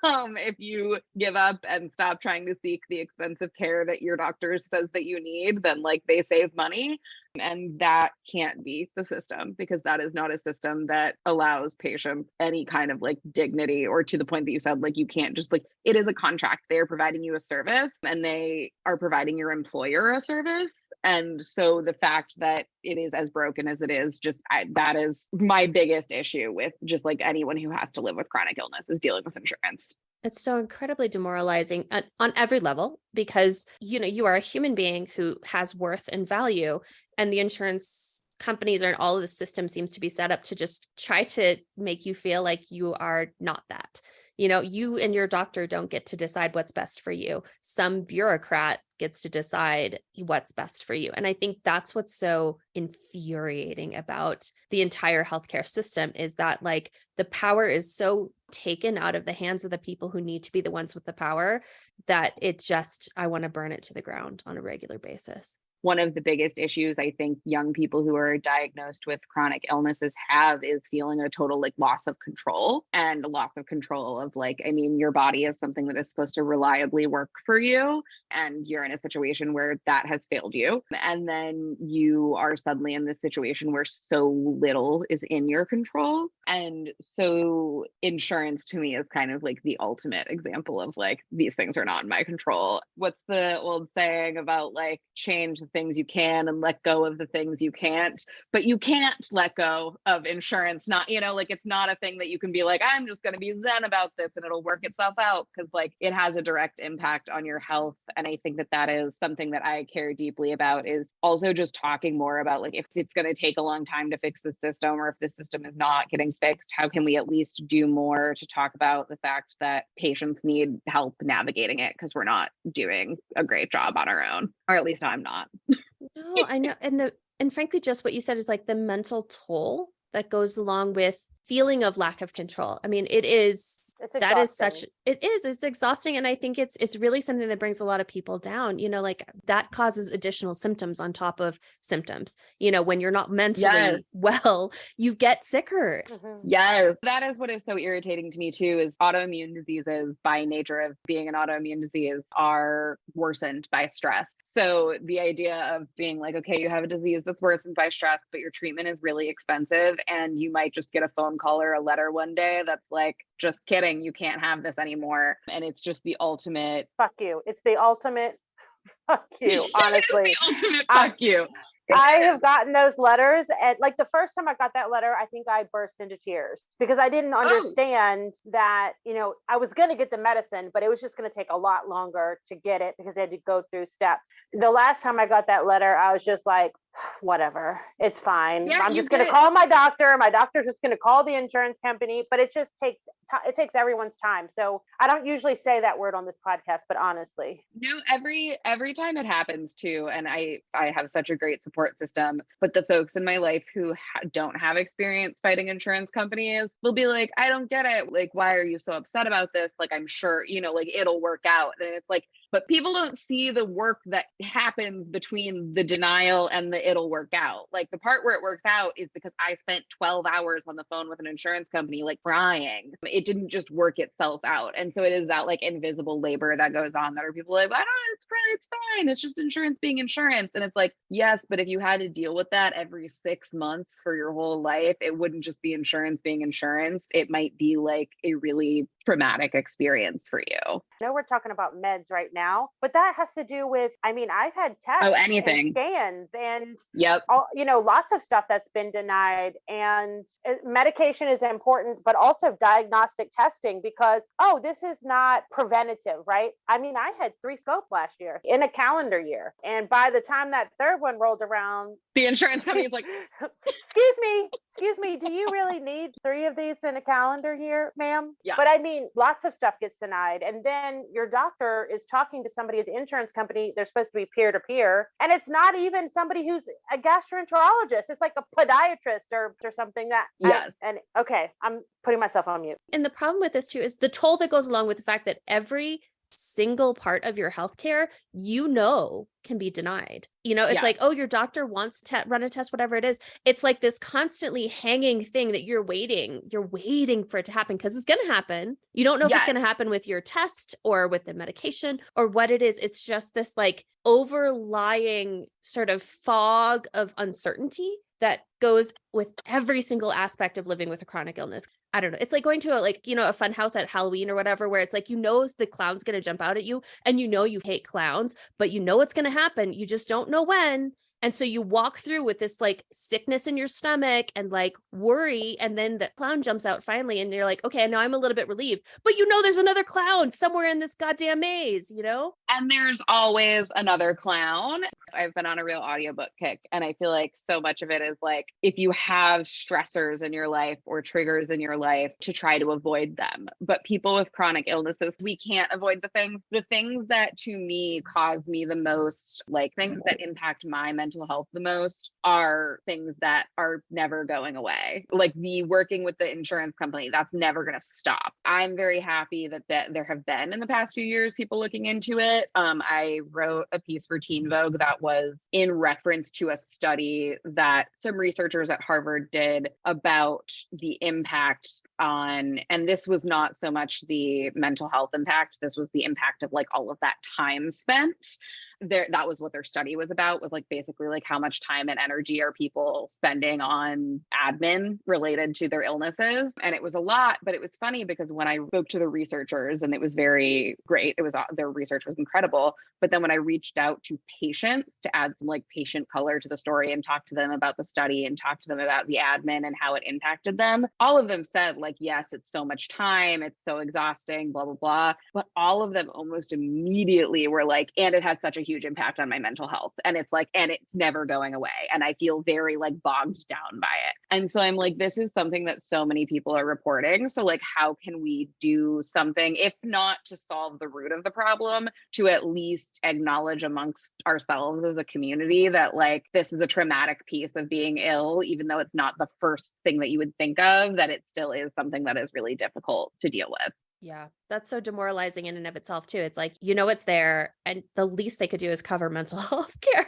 If you give up and stop trying to seek the expensive care that your doctor says that you need, then, like, they save money. And that can't be the system, because that is not a system that allows patients any kind of, like, dignity, or to the point that you said, like, you can't just, like, it is a contract. They're providing you a service and they are providing your employer a service. And so the fact that it is as broken as it is, that is my biggest issue with just, like, anyone who has to live with chronic illness, is dealing with insurance. It's so incredibly demoralizing on every level, because, you know, you are a human being who has worth and value, and the insurance companies and all of the system seems to be set up to just try to make you feel like you are not that. You know, you and your doctor don't get to decide what's best for you. Some bureaucrat gets to decide what's best for you. And I think that's what's so infuriating about the entire healthcare system, is that, like, the power is so taken out of the hands of the people who need to be the ones with the power, that I want to burn it to the ground on a regular basis. One of the biggest issues I think young people who are diagnosed with chronic illnesses have is feeling a total, like, loss of control, and a loss of control of, like, I mean, your body is something that is supposed to reliably work for you, and you're in a situation where that has failed you. And then you are suddenly in this situation where so little is in your control. And so insurance to me is kind of like the ultimate example of, like, these things are not in my control. What's the old saying about, like, change the things you can and let go of the things you can't? But you can't let go of insurance. Not, you know, like, it's not a thing that you can be like, I'm just going to be zen about this and it'll work itself out, because, like, it has a direct impact on your health. And I think that that is something that I care deeply about, is also just talking more about, like, if it's going to take a long time to fix the system, or if the system is not getting fixed, how can we at least do more to talk about the fact that patients need help navigating it, because we're not doing a great job on our own, or at least I'm not. No, I know. And frankly, just what you said is, like, the mental toll that goes along with feeling of lack of control. I mean, it's exhausting. And I think it's really something that brings a lot of people down, you know, like, that causes additional symptoms on top of symptoms. You know, when you're not mentally well, you get sicker. Mhm. Yes, that is what is so irritating to me too, is autoimmune diseases, by nature of being an autoimmune disease, are worsened by stress. So the idea of being like, okay, you have a disease that's worsened by stress, but your treatment is really expensive, and you might just get a phone call or a letter one day that's like, just kidding, you can't have this anymore. And it's just the ultimate Fuck you. It's the ultimate fuck you, honestly. It's the ultimate fuck you. I have gotten those letters, and like the first time I got that letter, I think I burst into tears because I didn't understand that, I was going to get the medicine, but it was just going to take a lot longer to get it because I had to go through steps. The last time I got that letter, I was just like, whatever, it's fine. Yeah, I'm just going to call my doctor. My doctor's just going to call the insurance company, but it just takes everyone's time. So I don't usually say that word on this podcast, but honestly, no, every time it happens too. And I have such a great support system, but the folks in my life who don't have experience fighting insurance companies will be like, I don't get it. Like, why are you so upset about this? Like, I'm sure, like it'll work out. And it's like, but people don't see the work that happens between the denial and the it'll work out. Like the part where it works out is because I spent 12 hours on the phone with an insurance company, like crying. It didn't just work itself out. And so it is that like invisible labor that goes on that are people like, I don't know, it's fine. It's just insurance being insurance. And it's like, yes, but if you had to deal with that every 6 months for your whole life, it wouldn't just be insurance being insurance. It might be like a really traumatic experience for you. I know we're talking about meds right now, but that has to do with, I've had tests, anything, and scans, and all, lots of stuff that's been denied. And medication is important, but also diagnostic testing because, this is not preventative, right? I had 3 scopes last year in a calendar year. And by the time that third one rolled around, the insurance company is like, excuse me, do you really need 3 of these in a calendar year, ma'am? Yeah. But lots of stuff gets denied. And then your doctor is talking to somebody at the insurance company. They're supposed to be peer-to-peer. And it's not even somebody who's a gastroenterologist. It's like a podiatrist or something that. Yes. Okay, I'm putting myself on mute. And the problem with this too is the toll that goes along with the fact that every single part of your healthcare, can be denied. It's like, your doctor wants to run a test, whatever it is. It's like this constantly hanging thing that you're waiting for it to happen because it's going to happen. You don't know if it's going to happen with your test or with the medication or what it is. It's just this like overlying sort of fog of uncertainty that goes with every single aspect of living with a chronic illness. I don't know. It's like going to a fun house at Halloween or whatever, where it's like, the clown's going to jump out at you and you hate clowns, but it's going to happen. You just don't know when. And so you walk through with this like sickness in your stomach and like worry. And then the clown jumps out finally. And you're like, okay, now I'm a little bit relieved, but there's another clown somewhere in this goddamn maze, And there's always another clown. I've been on a real audiobook kick. And I feel like so much of it is like, if you have stressors in your life or triggers in your life, to try to avoid them. But people with chronic illnesses, we can't avoid the things that to me cause me the most, like things that impact my mental health the most are things that are never going away. Like the working with the insurance company, that's never going to stop. I'm very happy that there have been in the past few years people looking into it. I wrote a piece for Teen Vogue that was in reference to a study that some researchers at Harvard did about the impact on, and this was not so much the mental health impact, this was the impact of like all of that time spent. That was what their study was about, was like basically like how much time and energy are people spending on admin related to their illnesses. And it was a lot, but it was funny because when I spoke to the researchers, and it was very great, their research was incredible. But then when I reached out to patients to add some like patient color to the story and talk to them about the study and talk to them about the admin and how it impacted them, all of them said like, yes, it's so much time, it's so exhausting, blah, blah, blah. But all of them almost immediately were like, and it has such a huge impact on my mental health. And it's like, and it's never going away. And I feel very like bogged down by it. And so I'm like, this is something that so many people are reporting. So like, how can we do something, if not to solve the root of the problem, to at least acknowledge amongst ourselves as a community that like, this is a traumatic piece of being ill, even though it's not the first thing that you would think of, that it still is something that is really difficult to deal with. Yeah, that's so demoralizing in and of itself too. It's like, it's there, and the least they could do is cover mental health care.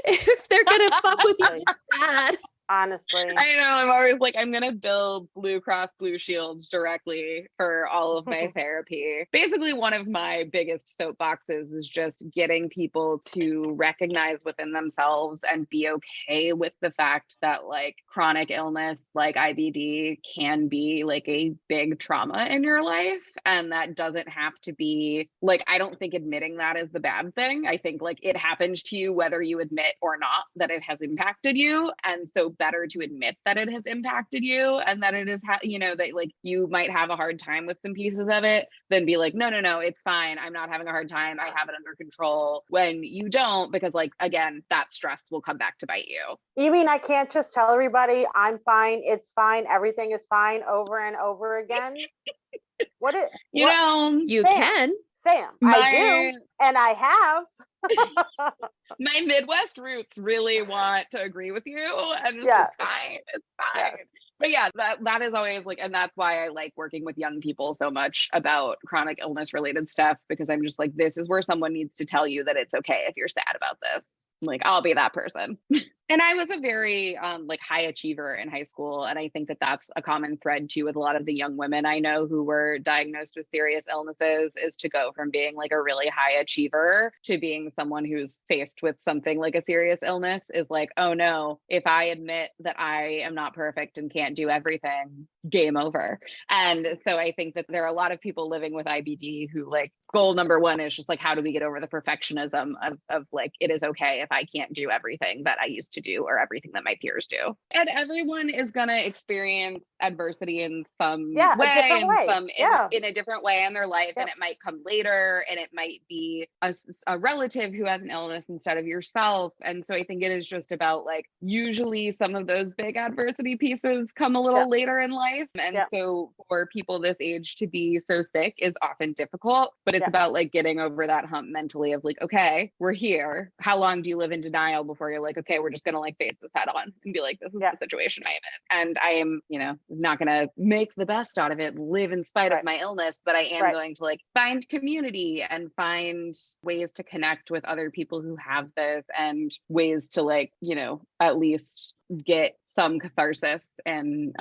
If they're going to fuck with you, it's bad. Honestly. I know, I'm always like, I'm going to bill Blue Cross Blue Shields directly for all of my therapy. Basically, one of my biggest soapboxes is just getting people to recognize within themselves and be okay with the fact that like chronic illness like IBD can be like a big trauma in your life. And that doesn't have to be like, I don't think admitting that is the bad thing. I think like it happens to you whether you admit or not that it has impacted you. And so better to admit that it has impacted you and that it is, that like you might have a hard time with some pieces of it than be like, no, it's fine. I'm not having a hard time. I have it under control, when you don't, because like, again, that stress will come back to bite you. You mean I can't just tell everybody I'm fine, it's fine, everything is fine over and over again? You can. Sam, I do, and I have. My Midwest roots really want to agree with you, and it's fine. It's fine. Yeah. But yeah, that is always like, and that's why I like working with young people so much about chronic illness related stuff, because I'm just like, this is where someone needs to tell you that it's okay if you're sad about this. Like, I'll be that person. And I was a very like high achiever in high school. And I think that that's a common thread too with a lot of the young women I know who were diagnosed with serious illnesses, is to go from being like a really high achiever to being someone who's faced with something like a serious illness is like, oh no, if I admit that I am not perfect and can't do everything, game over. And so I think that there are a lot of people living with IBD who like goal number one is just like, how do we get over the perfectionism of like, it is okay if I can't do everything that I used to do or everything that my peers do. And everyone is going to experience adversity in some way, in a different way in their life. And it might come later, and it might be a relative who has an illness instead of yourself. And so I think it is just about like, usually some of those big adversity pieces come a little later in life. And so for people this age to be so sick is often difficult, but it's about like getting over that hump mentally of like, okay, we're here. How long do you live in denial before you're like, okay, we're just going to like face this head on and be like, this is the situation I am in. And I am, not going to make the best out of it, live in spite of my illness, but I am going to like find community and find ways to connect with other people who have this, and ways to like, at least get some catharsis and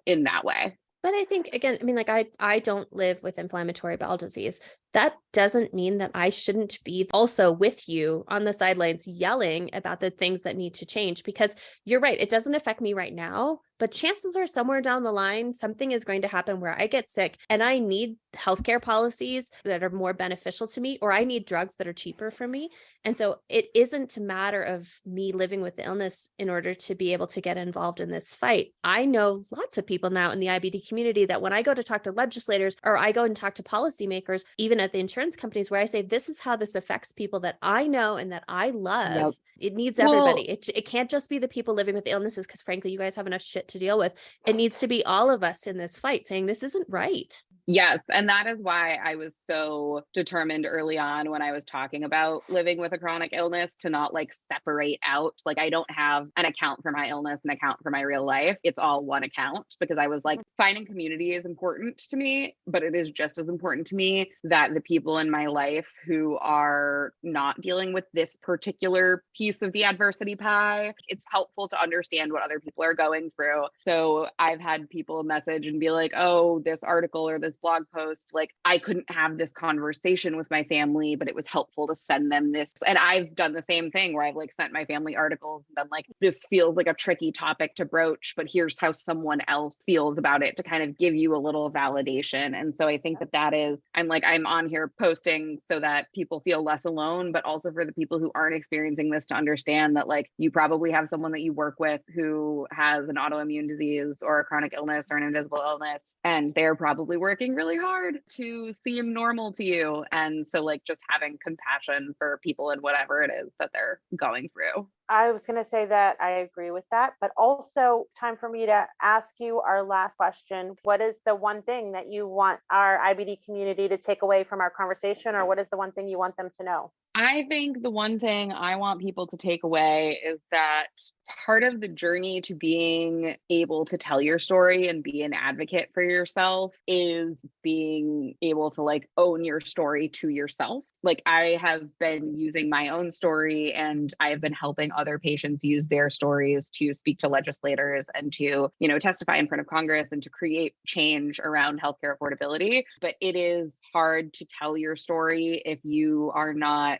in that way. But I think, again, I mean, like I don't live with inflammatory bowel disease. That doesn't mean that I shouldn't be also with you on the sidelines yelling about the things that need to change, because you're right. It doesn't affect me right now, but chances are somewhere down the line, something is going to happen where I get sick and I need healthcare policies that are more beneficial to me, or I need drugs that are cheaper for me. And so it isn't a matter of me living with the illness in order to be able to get involved in this fight. I know lots of people now in the IBD community that when I go to talk to legislators, or I go and talk to policymakers, even at the insurance companies, where I say, this is how this affects people that I know and that I love. It needs everybody. It can't just be the people living with illnesses, because frankly, you guys have enough shit to deal with. It needs to be all of us in this fight saying this isn't right. Yes. And that is why I was so determined early on when I was talking about living with a chronic illness to not like separate out. Like, I don't have an account for my illness, an account for my real life. It's all one account, because I was like, finding community is important to me, but it is just as important to me that the people in my life who are not dealing with this particular piece of the adversity pie, it's helpful to understand what other people are going through. So I've had people message and be like, oh, this article or this blog post, like I couldn't have this conversation with my family, but it was helpful to send them this. And I've done the same thing where I've like sent my family articles and been like, this feels like a tricky topic to broach, but here's how someone else feels about it, to kind of give you a little validation. And so I think that is, I'm on here posting so that people feel less alone, but also for the people who aren't experiencing this to understand that like you probably have someone that you work with who has an autoimmune disease or a chronic illness or an invisible illness, and they're probably working really hard to seem normal to you. And so like just having compassion for people and whatever it is that they're going through. I was going to say that I agree with that, but also time for me to ask you our last question. What is the one thing that you want our IBD community to take away from our conversation, or what is the one thing you want them to know? I think the one thing I want people to take away is that part of the journey to being able to tell your story and be an advocate for yourself is being able to like own your story to yourself. like I have been using my own story, and I have been helping other patients use their stories to speak to legislators and to, testify in front of Congress and to create change around healthcare affordability. But it is hard to tell your story if you are not,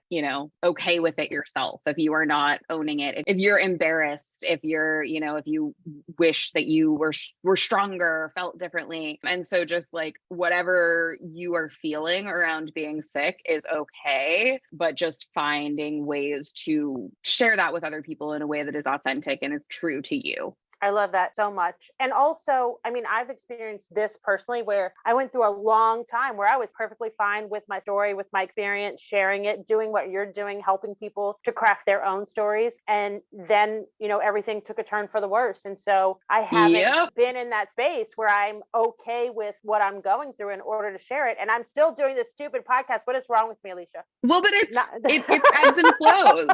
okay with it yourself, if you are not owning it, if you're embarrassed, if you're, if you wish that you were stronger, felt differently. And so just like whatever you are feeling around being sick is okay, but just finding ways to share that with other people in a way that is authentic and is true to you. I love that so much. And also, I mean, I've experienced this personally where I went through a long time where I was perfectly fine with my story, with my experience, sharing it, doing what you're doing, helping people to craft their own stories. And then, everything took a turn for the worse. And so I haven't been in that space where I'm okay with what I'm going through in order to share it. And I'm still doing this stupid podcast. What is wrong with me, Alicia? Well, but it's ebbs and flows.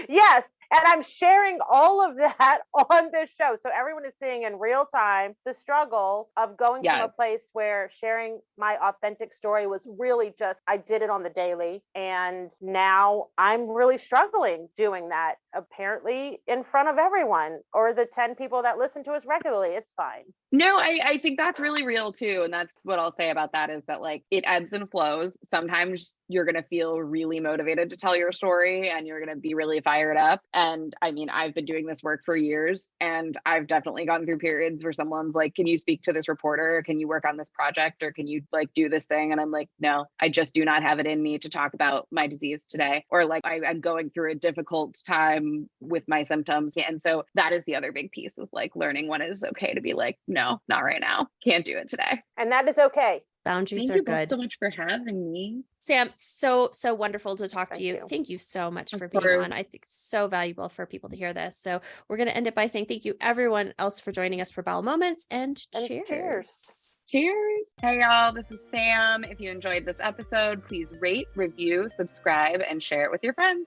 Yes. And I'm sharing all of that on this show. So everyone is seeing in real time the struggle of going from a place where sharing my authentic story was really just, I did it on the daily. And now I'm really struggling doing that, apparently in front of everyone or the 10 people that listen to us regularly. It's fine. No, I think that's really real too. And that's what I'll say about that is that like it ebbs and flows. Sometimes you're going to feel really motivated to tell your story and you're going to be really fired up. And I mean, I've been doing this work for years and I've definitely gone through periods where someone's like, can you speak to this reporter? Can you work on this project? Or can you like do this thing? And I'm like, no, I just do not have it in me to talk about my disease today. Or like I'm going through a difficult time with my symptoms. And so that is the other big piece of like learning when it is okay to be like, no, not right now. Can't do it today. And that is okay. Boundaries Thank are you both good. so much for having me. Sam, so wonderful to talk to you. Thank you so much for being on. I think it's so valuable for people to hear this. So we're going to end it by saying thank you everyone else for joining us for Bowel Moments and cheers. Cheers. Hey y'all, this is Sam. If you enjoyed this episode, please rate, review, subscribe, and share it with your friends.